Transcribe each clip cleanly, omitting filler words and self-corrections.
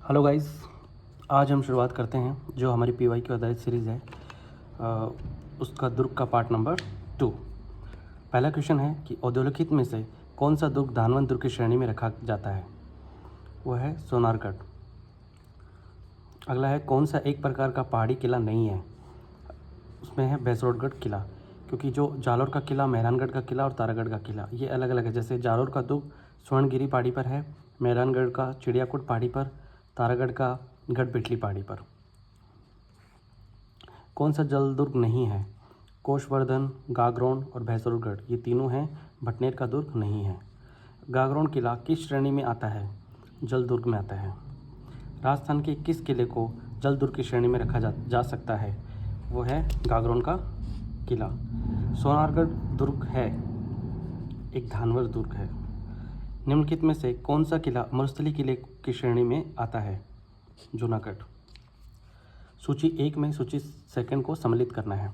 Hello guys, आज हम शुरुआत करते हैं जो हमारी पीवाई की आधारित सीरीज़ है उसका दुर्ग का पार्ट नंबर 2। पहला क्वेश्चन है कि औद्योलिखित में से कौन सा दुर्ग धानवंत दुर्ग की श्रेणी में रखा जाता है? वो है सोनारगढ़। अगला है कौन सा एक प्रकार का पहाड़ी किला नहीं है? उसमें है भैंसरोडगढ़ किला, क्योंकि जो जालौर का किला, मेहरानगढ़ का किला और तारागढ़ का किला ये अलग अलग है। जैसे जालौर का दुर्ग स्वर्णगिरी पहाड़ी पर है, मेहरानगढ़ का चिड़ियाकुट पहाड़ी पर, तारागढ़ का गढ़पिटली पहाड़ी पर। कौन सा जल दुर्ग नहीं है? कोषवर्धन, गागरोन और भैंसरोडगढ़ ये तीनों हैं, भटनेर का दुर्ग नहीं है। गागरोन किला किस श्रेणी में आता है? जल दुर्ग में आता है। राजस्थान के किस किले को जल दुर्ग की श्रेणी में रखा जा सकता है? वो है गागरोन का किला। सोनारगढ़ दुर्ग है एक धानवर दुर्ग है। निम्नलिखित में से कौन सा किला मरुस्थली किले की श्रेणी में आता है? जूनागढ़। सूची 1 में सूची सेकंड को सम्मिलित करना है।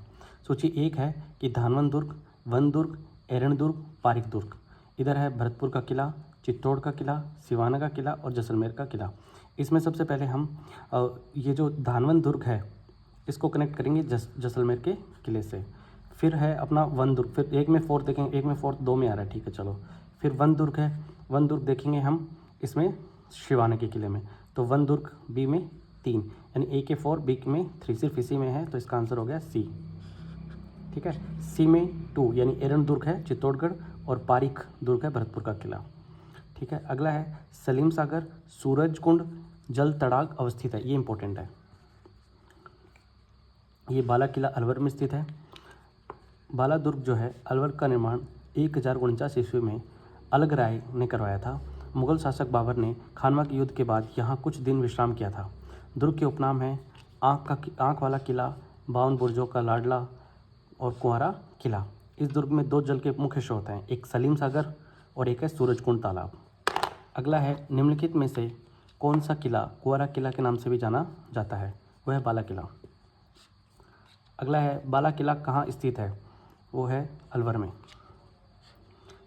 सूची 1 है कि धानवन दुर्ग, वन दुर्ग, एरण दुर्ग, पारिक दुर्ग। इधर है भरतपुर का किला, चित्तौड़ का किला, सिवाना का किला और जैसलमेर का किला। इसमें सबसे पहले हम ये जो धानवन दुर्ग है इसको कनेक्ट करेंगे जैसलमेर के किले से। फिर है अपना वन दुर्ग, फिर एक में फोर्थ देखेंगे, एक में फोर्थ, दो में आ रहा है, ठीक है चलो। फिर वन दुर्ग है, वन दुर्ग देखेंगे हम इसमें शिवाना के किले में। तो वन दुर्ग बी में 3, यानी ए के 4, बी में 3, सिर्फ इसी में है, तो इसका आंसर हो गया सी। ठीक है, सी में 2 यानी एरण दुर्ग है चित्तौड़गढ़ और पारिक दुर्ग है भरतपुर का किला। ठीक है, अगला है सलीम सागर, सूरजकुंड जल तड़ाग अवस्थित है, ये इंपॉर्टेंट है। ये बाला किला अलवर में स्थित है। बाला दुर्ग जो है अलवर का निर्माण 1049 ईस्वी में अलग राय ने करवाया था। मुगल शासक बाबर ने खानवा के युद्ध के बाद यहाँ कुछ दिन विश्राम किया था। दुर्ग के उपनाम है आँख वाला किला, 52 बुर्जों का लाडला और कुंवारा किला। इस दुर्ग में 2 जल के मुख्य स्रोत हैं, एक सलीम सागर और एक है सूरजकुंड तालाब। अगला है निम्नलिखित में से कौन सा किला कुंवारा किला के नाम से भी जाना जाता है? वह है बाला किला। अगला है बाला किला कहाँ स्थित है? वो है अलवर में।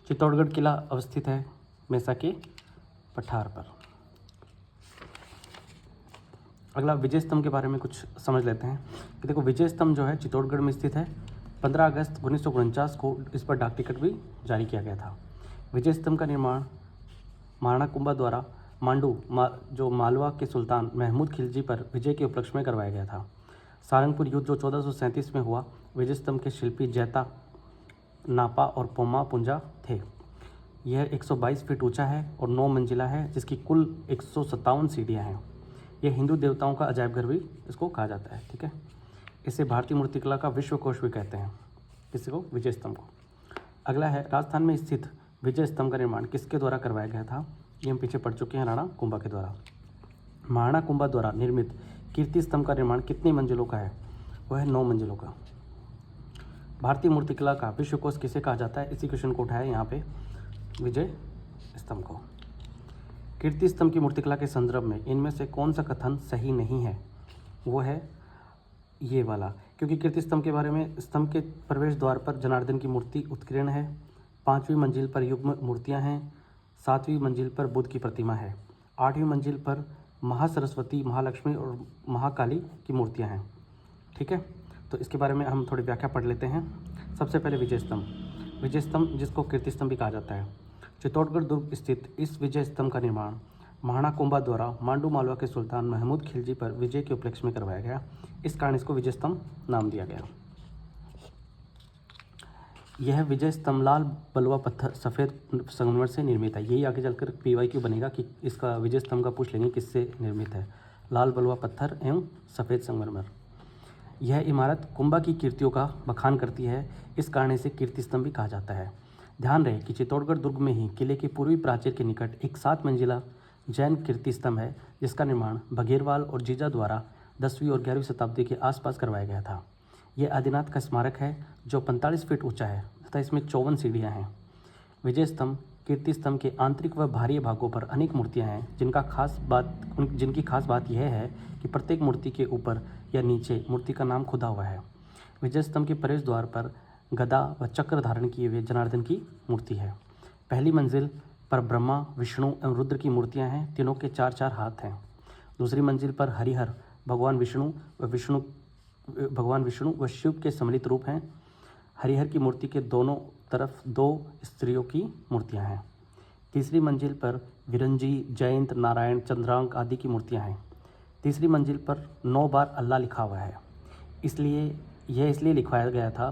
चित्तौड़गढ़ किला अवस्थित है मेसा के पठार पर। अगला विजय स्तंभ के बारे में कुछ समझ लेते हैं कि देखो विजय स्तंभ जो है चित्तौड़गढ़ में स्थित है। 15 अगस्त 1949 को इस पर डाक टिकट भी जारी किया गया था। विजय स्तंभ का निर्माण महाराणा कुंभा द्वारा जो मालवा के सुल्तान महमूद खिलजी पर विजय के उपलक्ष्य में करवाया गया था। सारंगपुर युद्ध जो 1437 में हुआ, विजय स्तंभ के शिल्पी जैता नापा और पोमा पुंजा थे। यह 122 फीट ऊंचा है और 9 मंजिला है, जिसकी कुल 157 सीढ़ियाँ हैं। यह हिंदू देवताओं का अजायब घर भी इसको कहा जाता है। ठीक है, इसे भारतीय मूर्तिकला का विश्वकोश भी कहते हैं, किसी को? विजय स्तंभ को। अगला है राजस्थान में स्थित विजय स्तंभ का निर्माण किसके द्वारा करवाया गया था? ये हम पीछे पढ़ चुके हैं, राणा कुंभा के द्वारा। महाराणा कुंभा द्वारा निर्मित कीर्ति स्तंभ का निर्माण कितने मंजिलों का है? वह है 9 मंजिलों का। भारतीय मूर्तिकला का विश्वकोश किसे कहा जाता है? इसी क्वेश्चन को उठाया यहाँ पे, विजय स्तंभ को। कीर्ति स्तंभ की मूर्तिकला के संदर्भ में इनमें से कौन सा कथन सही नहीं है? वो है ये वाला, क्योंकि कीर्ति स्तंभ के बारे में स्तंभ के प्रवेश द्वार पर जनार्दन की मूर्ति उत्कीर्ण है, 5वीं मंजिल पर युग्म मूर्तियां हैं, 7वीं मंजिल पर बुद्ध की प्रतिमा है, 8वीं मंजिल पर महासरस्वती, महालक्ष्मी और महाकाली की मूर्तियां हैं। ठीक है, तो इसके बारे में हम थोड़ी व्याख्या पढ़ लेते हैं। सबसे पहले विजय स्तंभ। विजय स्तंभ जिसको कीर्ति स्तंभ भी कहा जाता है। चित्तौड़गढ़ दुर्ग स्थित इस विजय स्तंभ का निर्माण महाराणा कुंभा द्वारा मांडू मालवा के सुल्तान महमूद खिलजी पर विजय के उपलक्ष्य में करवाया गया। इस कारण इसको विजय स्तंभ नाम दिया गया। यह विजय स्तंभ लाल बलुआ पत्थर सफ़ेद संगमरमर से निर्मित है। यही आगे चलकर PYQ बनेगा कि इसका विजय स्तंभ का पूछ लेंगे किससे निर्मित है। लाल बलुआ पत्थर एवं सफ़ेद संगमरमर। यह इमारत कुंभा की कीर्तियों का बखान करती है, इस कारण इसे कीर्ति स्तंभ भी कहा जाता है। ध्यान रहे कि चित्तौड़गढ़ दुर्ग में ही किले के पूर्वी प्राचीर के निकट एक 7 मंजिला जैन कीर्ति स्तंभ है, जिसका निर्माण बघेरवाल और जीजा द्वारा 10वीं और 11वीं शताब्दी के आसपास करवाया गया था। यह आदिनाथ का स्मारक है जो 45 फीट ऊंचा है तथा इसमें 54 सीढ़ियाँ हैं। विजय स्तंभ कीर्ति स्तंभ के आंतरिक व बाहरी भागों पर अनेक मूर्तियाँ हैं, जिनकी खास बात यह है कि प्रत्येक मूर्ति के ऊपर या नीचे मूर्ति का नाम खुदा हुआ है। विजय स्तंभ के प्रवेश द्वार पर गदा व चक्र धारण किए हुए जनार्दन की मूर्ति है। पहली मंजिल पर ब्रह्मा, विष्णु एवं रुद्र की मूर्तियां हैं, तीनों के 4-4 हाथ हैं। दूसरी मंजिल पर हरिहर भगवान विष्णु व शिव के सम्मिलित रूप हैं। हरिहर की मूर्ति के दोनों तरफ 2 स्त्रियों की मूर्तियां हैं। तीसरी मंजिल पर विरंजी, जयंत, नारायण, चंद्रांक आदि की मूर्तियां हैं। तीसरी मंजिल पर 9 बार अल्लाह लिखा हुआ है। इसलिए लिखवाया गया था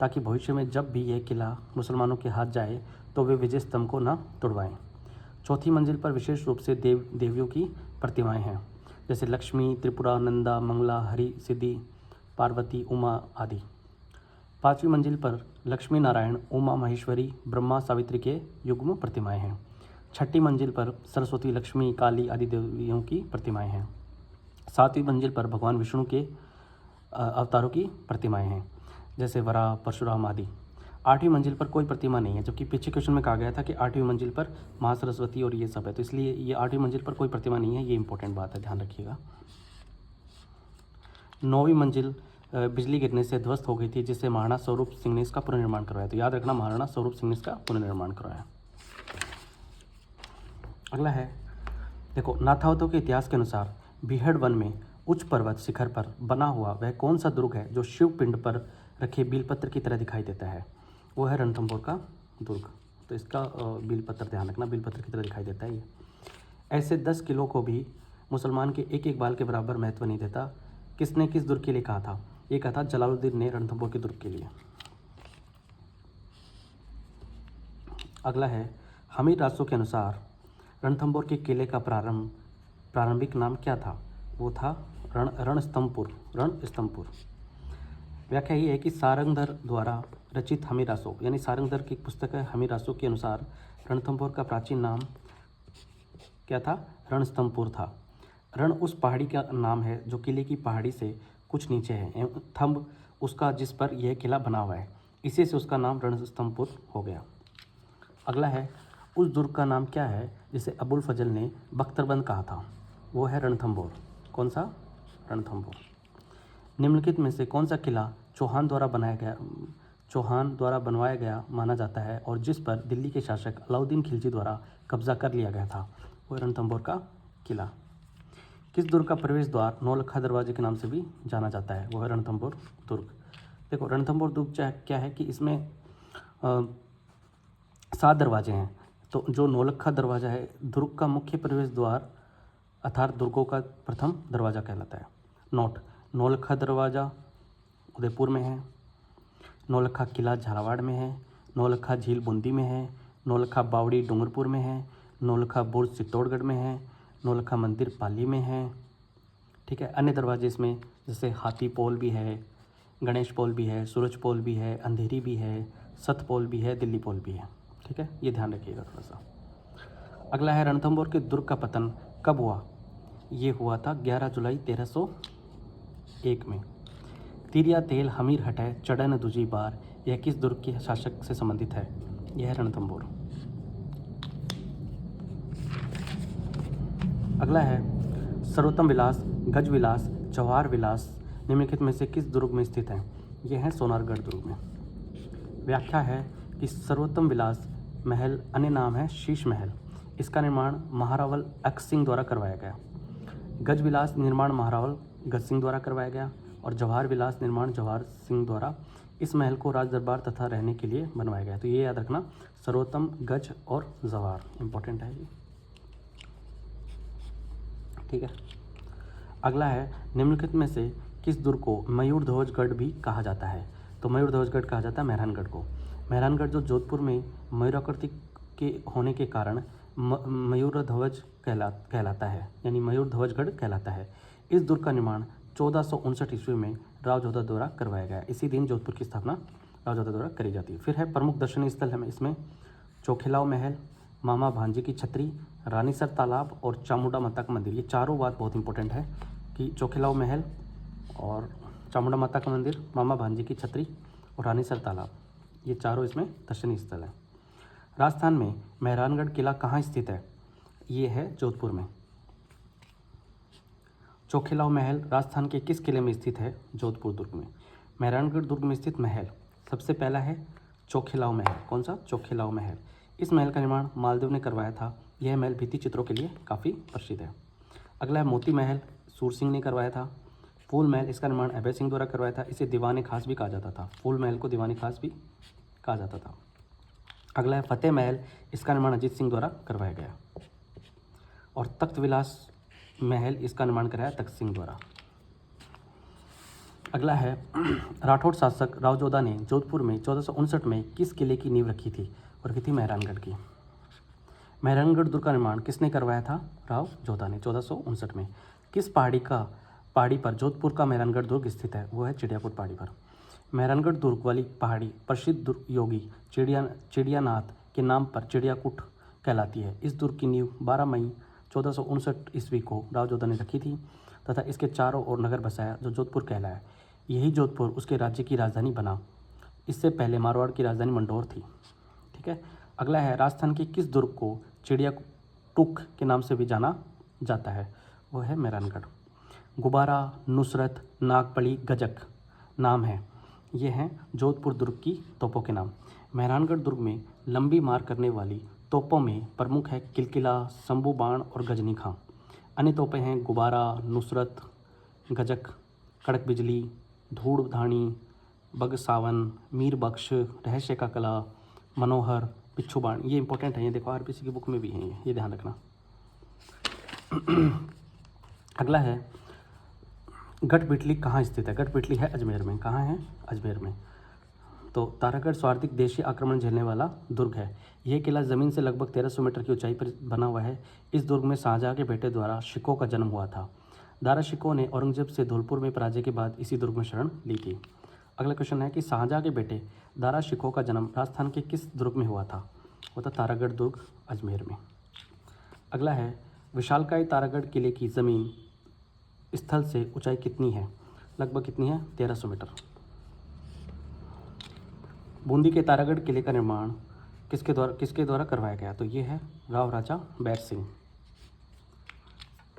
ताकि भविष्य में जब भी यह किला मुसलमानों के हाथ जाए तो वे विजय स्तंभ को न तोड़वाएं। चौथी मंजिल पर विशेष रूप से देवियों की प्रतिमाएं हैं, जैसे लक्ष्मी, त्रिपुरा, नंदा, मंगला, हरि, सिद्धि, पार्वती, उमा आदि। पांचवी मंजिल पर लक्ष्मी नारायण, उमा महेश्वरी, ब्रह्मा, सावित्री के युग्म प्रतिमाएं हैं। छठी मंजिल पर सरस्वती, लक्ष्मी, काली आदि देवियों की प्रतिमाएं हैं। सातवीं मंजिल पर भगवान विष्णु के अवतारों की प्रतिमाएं हैं, जैसे वराह, परशुराम आदि। आठवीं मंजिल पर कोई प्रतिमा नहीं है, जबकि पीछे क्वेश्चन में कहा गया था कि आठवीं मंजिल पर माँ सरस्वती और ये सब है, तो इसलिए ये आठवीं मंजिल पर कोई प्रतिमा नहीं है, ये इंपॉर्टेंट बात है, ध्यान रखिएगा। नौवीं मंजिल बिजली गिरने से ध्वस्त हो गई थी, जिससे महाराणा स्वरूप सिंह ने इसका पुनर्निर्माण करवाया। तो याद रखना, महाराणा स्वरूप सिंह ने इसका पुनर्निर्माण करवाया। अगला है, देखो, नाथावतों के इतिहास के अनुसार बीहड़ वन में उच्च पर्वत शिखर पर बना हुआ वह कौन सा दुर्ग है जो शिव पिंड पर रखे बिलपत्र की तरह दिखाई देता है? वो है रणथंभौर का दुर्ग। तो इसका बिलपत्र ध्यान रखना, बिलपत्र की तरह दिखाई देता है ये। ऐसे 10 किलों को भी मुसलमान के एक एक बाल के बराबर महत्व नहीं देता। किसने किस दुर्ग के लिए कहा था? ये कहा था जलालुद्दीन ने रणथंभौर के दुर्ग के लिए। अगला है, हमीर रासों के अनुसार रणथंभौर के किले का प्रारंभिक नाम क्या था? वो था रणस्तंभपुर। व्याख्या ये है कि सारंगधर द्वारा रचित हमीरासो, यानी सारंगधर की पुस्तक है हमीरासो के अनुसार रणथंभौर का प्राचीन नाम क्या था? रणस्तंभपुर था। रण उस पहाड़ी का नाम है जो किले की पहाड़ी से कुछ नीचे है, एवं थंब उसका जिस पर यह किला बना हुआ है, इसी से उसका नाम रणस्तंभपुर हो गया। अगला है, उस दुर्ग का नाम क्या है जिसे अबुल फजल ने बख्तरबंद कहा था? वो है रणथंभौर। कौन सा? रणथंभौर। निम्नलिखित में से कौन सा किला चौहान द्वारा बनवाया गया माना जाता है और जिस पर दिल्ली के शासक अलाउद्दीन खिलजी द्वारा कब्जा कर लिया गया था? वो रणथंभौर का किला। किस दुर्ग का प्रवेश द्वार नौलखा दरवाजे के नाम से भी जाना जाता है? वो है रणथंभौर दुर्ग। देखो, रणथंभौर दुर्ग क्या है कि इसमें 7 दरवाजे हैं। तो जो नौलखा दरवाजा है दुर्ग का मुख्य प्रवेश द्वार अर्थात दुर्गों का प्रथम दरवाजा कहलाता है। नोट, नौलखा दरवाजा उदयपुर में है, नौलखा किला झालावाड़ में है, नौलखा झील बूंदी में है, नौलखा बावड़ी डूंगरपुर में है, नौलखा बुर्ज चित्तौड़गढ़ में है, नौलखा मंदिर पाली में है। ठीक है, अन्य दरवाजे इसमें जैसे हाथी पोल भी है, गणेश पोल भी है, सूरज पोल भी है, अंधेरी भी है, सत पोल भी है, दिल्ली पोल भी है। ठीक है, ये ध्यान रखिएगा थोड़ा सा। अगला है, रणथंभौर के दुर्ग का पतन कब हुआ? ये हुआ था 11 जुलाई 1301 में। तिरिया तेल हमीर हटै चढ़न दूजी बार, यह किस दुर्ग के शासक से संबंधित है? यह है रणथंभौर। अगला है, सर्वोत्तम विलास, गज विलास, जवाहर विलास निम्नलिखित में से किस दुर्ग में स्थित है? यह है सोनारगढ़ दुर्ग में। व्याख्या है कि सर्वोत्तम विलास महल अन्य नाम है शीश महल। इसका निर्माण महारावल अक्स सिंह द्वारा करवाया गया। गज विलास निर्माण महारावल गज सिंह द्वारा करवाया गया और जवाहर विलास निर्माण जवाहर सिंह द्वारा इस महल को राज दरबार तथा रहने के लिए बनवाया गया। तो ये याद रखना, सर्वोत्तम, गज और जवाहर इंपॉर्टेंट है ये। ठीक है, अगला है, निम्नलिखित में से किस दुर्ग को मयूर ध्वजगढ़ भी कहा जाता है? तो मयूर ध्वजगढ़ कहा जाता है मेहरानगढ़ को। मेहरानगढ़ जो जोधपुर में मयूराकृति के होने के कारण मयूर ध्वज कहलाता है, यानी मयूर ध्वजगढ़ कहलाता है। इस दुर्ग का निर्माण 1459 ईस्वी में राव जोधा द्वारा करवाया गया। इसी दिन जोधपुर की स्थापना राव जोधा द्वारा करी जाती है। फिर है, प्रमुख दर्शनीय स्थल है इसमें चोखिलाव महल, मामा भांजे की छतरी, रानीसर तालाब और चामुंडा माता का मंदिर। ये चारों बात बहुत इंपॉर्टेंट है कि चोखिलाव महल और चामुंडा माता का मंदिर, मामा भांजे की छतरी और रानीसर तालाब, ये चारों इसमें दर्शनीय स्थल है। राजस्थान में मेहरानगढ़ किला कहाँ स्थित है? ये है जोधपुर में। चोखिलाव महल राजस्थान के किस किले में स्थित है? जोधपुर दुर्ग में। मेहरानगढ़ दुर्ग में स्थित महल, सबसे पहला है चोखिलाव महल। कौन सा? चोखिलाव महल। इस महल का निर्माण मालदेव ने करवाया था। यह महल भित्ति चित्रों के लिए काफ़ी प्रसिद्ध है। अगला है मोती महल, सूर सिंह ने करवाया था। फूल महल, इसका निर्माण अभय सिंह द्वारा करवाया था। इसे दीवान खास भी कहा जाता था। फूल महल को दीवान खास भी कहा जाता था। अगला है फतेह महल, इसका निर्माण अजीत सिंह द्वारा करवाया गया। और तख्त विलास महल, इसका निर्माण कराया तख्त सिंह द्वारा। अगला है राठौड़ शासक राव जोधा ने जोधपुर में 1459 में किस किले की नींव रखी थी, और की थी मेहरानगढ़ की। मेहरानगढ़ दुर्ग का निर्माण किसने करवाया था? राव जोधा ने 1459 में। किस पहाड़ी पर जोधपुर का मेहरानगढ़ दुर्ग स्थित है? वो है चिड़ियाकूट पहाड़ी पर। मेहरानगढ़ दुर्ग वाली पहाड़ी प्रसिद्ध योगी चिड़ियानाथ के नाम पर चिड़ियाकूट कहलाती है। इस दुर्ग की नींव 12 मई 1459 ईस्वी को राव जोधा ने रखी थी तथा इसके चारों ओर नगर बसाया जो जोधपुर कहलाया। यही जोधपुर उसके राज्य की राजधानी बना। इससे पहले मारवाड़ की राजधानी मंडोर थी। ठीक है। अगला है राजस्थान के किस दुर्ग को चिड़ियाटूक के नाम से भी जाना जाता है? वो है मेहरानगढ़। गुबारा, नुसरत, नागपली, गजक नाम है। ये हैं जोधपुर दुर्ग की तोपों के नाम। मेहरानगढ़ दुर्ग में लंबी मार करने वाली तोपों में प्रमुख है किलकिला, शंभू बाण और गजनी खां। अन्य तोपें हैं गुबारा, नुसरत, गजक, कड़क बिजली, धूड़ धानी, बगसावन, मीर बख्श, रहस्य का कला, मनोहर, पिच्छू बाण। ये इंपॉर्टेंट है, ये देखो आरपीसी की बुक में भी है, ये ध्यान रखना। अगला है गढ़पिटली कहाँ स्थित है? गढ़पिटली है अजमेर में। कहाँ है? अजमेर में। तो तारागढ़ स्वार्थिक देशी आक्रमण झेलने वाला दुर्ग है। यह किला ज़मीन से लगभग 1300 मीटर की ऊंचाई पर बना हुआ है। इस दुर्ग में शाहजहाँ के बेटे द्वारा शिकोह का जन्म हुआ था। दारा शिकोह ने औरंगजेब से धौलपुर में पराजय के बाद इसी दुर्ग में शरण ली थी। अगला क्वेश्चन है कि शाहजहाँ के बेटे दारा शिकोह का जन्म राजस्थान के किस दुर्ग में हुआ था? वो था तारागढ़ दुर्ग अजमेर में। अगला है विशालकाय तारागढ़ किले की ज़मीन स्थल से ऊंचाई कितनी है? लगभग कितनी है? 1300 मीटर। बूंदी के तारागढ़ किले का निर्माण किसके द्वारा करवाया गया? तो ये है राव राजा बैर सिंह।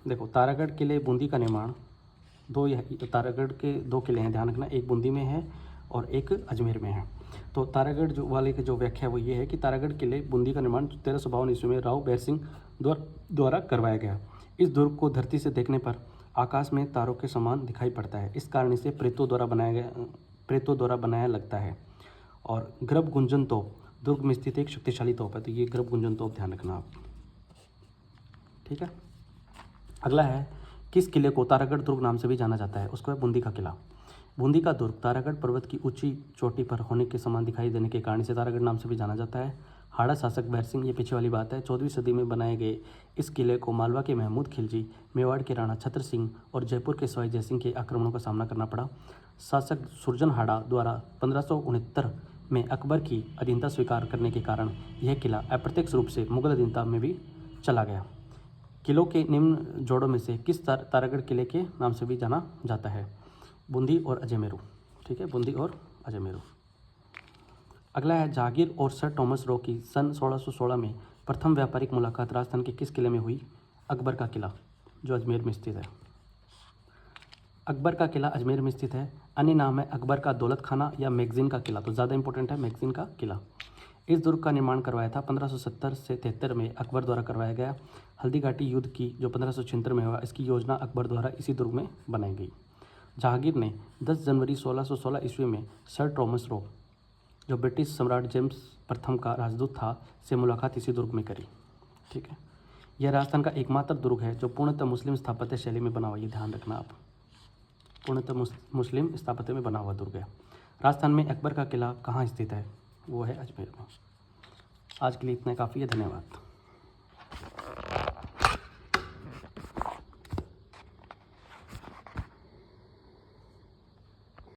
देखो तारागढ़ किले बूंदी का निर्माण तारागढ़ के 2 किले हैं, ध्यान रखना, एक बूंदी में है और एक अजमेर में है। तो तारागढ़ वाले की जो व्याख्या वो ये है कि तारागढ़ किले बूंदी का निर्माण 1352 ईस्वी में राव बैर सिंह द्वारा करवाया गया। इस दुर्ग को धरती से देखने पर आकाश में तारों के समान दिखाई पड़ता है। इस कारण इसे प्रेतों द्वारा बनाया लगता है। और गर्भ गुंजन तोप दुर्ग में स्थित एक शक्तिशाली तोप है। तो ये गर्भ गुंजन तोप ध्यान रखना आप। ठीक है। अगला है किस किले को तारागढ़ दुर्ग नाम से भी जाना जाता है? उसको है बूंदी का किला। बूंदी का दुर्ग तारागढ़ पर्वत की ऊंची चोटी पर होने के समान दिखाई देने के कारण इसे तारागढ़ नाम से भी जाना जाता है। हाड़ा शासक बैर सिंह, ये पीछे वाली बात है, 14वीं सदी में बनाए गए इस किले को मालवा के महमूद खिलजी, मेवाड़ के राणा छत्र सिंह और जयपुर के सवाई जयसिंह के आक्रमणों का सामना करना पड़ा। शासक सुरजन हाड़ा द्वारा 1569 में अकबर की अधीनता स्वीकार करने के कारण यह किला अप्रत्यक्ष रूप से मुगल अधीनता में भी चला गया। किलों के निम्न जोड़ों में से किस तारागढ़ किले के नाम से भी जाना जाता है? बूंदी और अजमेरू। ठीक है, बूंदी और अजमेरू। अगला है जहांगीर और सर थॉमस रो की सन 1616 में प्रथम व्यापारिक मुलाकात राजस्थान के किस किले में हुई? अकबर का किला, जो अजमेर में स्थित है। अकबर का किला अजमेर में स्थित है। अन्य नाम है अकबर का दौलत खाना या मैगजीन का किला। तो ज़्यादा इंपॉर्टेंट है मैगजीन का किला। इस दुर्ग का निर्माण करवाया था 1570 से 73 में अकबर द्वारा करवाया गया। हल्दी घाटी युद्ध की जो 1576 में हुआ, इसकी योजना अकबर द्वारा इसी दुर्ग में बनाई गई। जहांगीर ने 10 जनवरी 1616 ईस्वी में सर थॉमस रो, जो ब्रिटिश सम्राट जेम्स प्रथम का राजदूत था, से मुलाकात इसी दुर्ग में करी। ठीक है। यह राजस्थान का एकमात्र दुर्ग है जो पूर्णतः मुस्लिम स्थापत्य शैली में बना हुआ। ये ध्यान रखना आप, पूर्णतः मुस्लिम स्थापत्य में बना हुआ दुर्ग है। राजस्थान में अकबर का किला कहाँ स्थित है? वो है अजमेर में। आज के लिए इतना काफ़ी है। धन्यवाद।